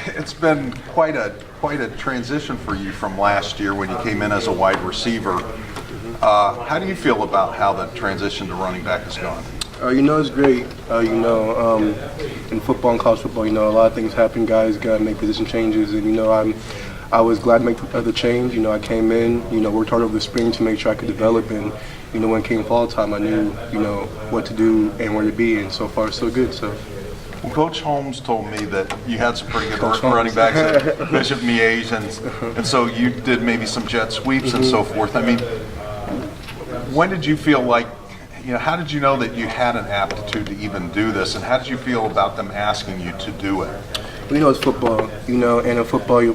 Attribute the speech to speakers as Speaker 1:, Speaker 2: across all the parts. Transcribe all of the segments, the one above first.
Speaker 1: it's been quite a transition for you from last year when you came in as a wide receiver. How do you feel about how the transition to running back has gone?
Speaker 2: It's great. In football and college football, a lot of things happen. Guys got to make position changes, and I was glad to make the change. I came in, worked hard over the spring to make sure I could develop, and when it came fall time, I knew, what to do and where to be, and so far so good. So.
Speaker 1: Well, Coach Holmes told me that you had some pretty good running backs at Bishop Miege, and so you did maybe some jet sweeps and so forth. I mean, when did you feel like, how did you know that you had an aptitude to even do this, and how did you feel about them asking you to do it?
Speaker 2: Well, it's football, and in football you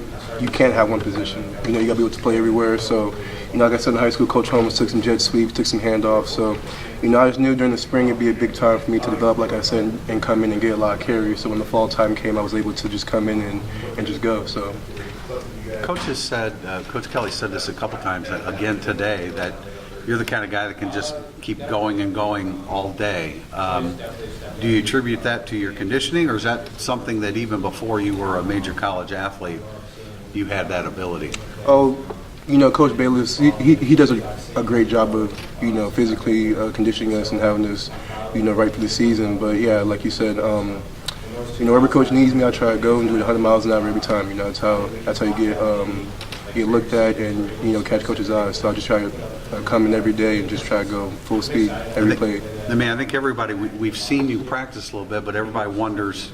Speaker 2: can't have one position. You got to be able to play everywhere. So, like I said in high school, Coach Holmes took some jet sweeps, took some handoffs. So, I just knew during the spring it'd be a big time for me to develop, like I said, and come in and get a lot of carries. So when the fall time came, I was able to just come in and just go. So.
Speaker 3: Coach has said, Coach Kelly said this a couple times again today, that you're the kind of guy that can just keep going and going all day. Do you attribute that to your conditioning, or is that something that even before you were a major college athlete, you had that ability?
Speaker 2: Oh, Coach Bayless, he does a great job of, physically conditioning us and having us, right for the season. But yeah, like you said, wherever coach needs me, I try to go and do it 100 miles an hour every time. That's how you get looked at and catch coach's eyes. So I just try to come in every day and just try to go full speed every play.
Speaker 3: I mean, I think everybody, we've seen you practice a little bit, but everybody wonders,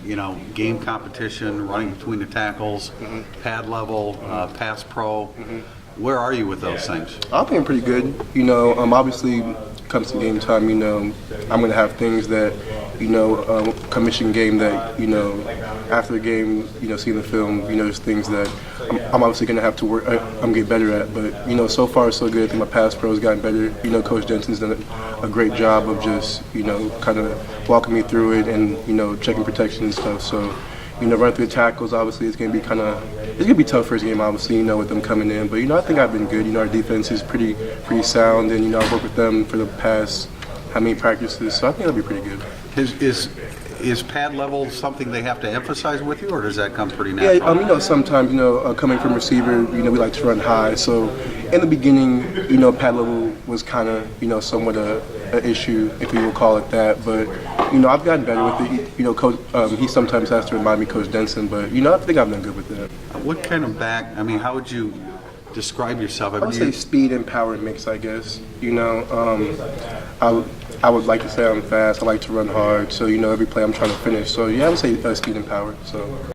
Speaker 3: game competition, running between the tackles, pad level, pass pro. Where are you with those things?
Speaker 2: I'm feeling pretty good. Obviously, comes to game time, I'm going to have things that, commission game that, after the game, seeing the film, there's things that I'm obviously going to have to work, I'm getting better at. But, so far so good. I think my pass pro has gotten better. Coach Jensen's done a great job of just, kind of walking me through it and, checking protection and stuff. So, running through the tackles, obviously, it's going to be tough first game, obviously, with them coming in. But, I think I've been good. Our defense is pretty sound, and, I've worked with them for the past how many practices, so I think that'll be pretty good.
Speaker 3: Is pad level something they have to emphasize with you, or does that come pretty natural?
Speaker 2: Yeah, sometimes, coming from receiver, we like to run high. So in the beginning, pad level was kind of, somewhat an issue, if you will call it that. But, I've gotten better with it. Coach, he sometimes has to remind me, Coach Denson, but, I think I've done good with that.
Speaker 3: What kind of back, how would you describe yourself?
Speaker 2: I would say speed and power mix, I guess. I would like to say I'm fast. I like to run hard. So, every play I'm trying to finish. So, yeah, I would say speed and power. So.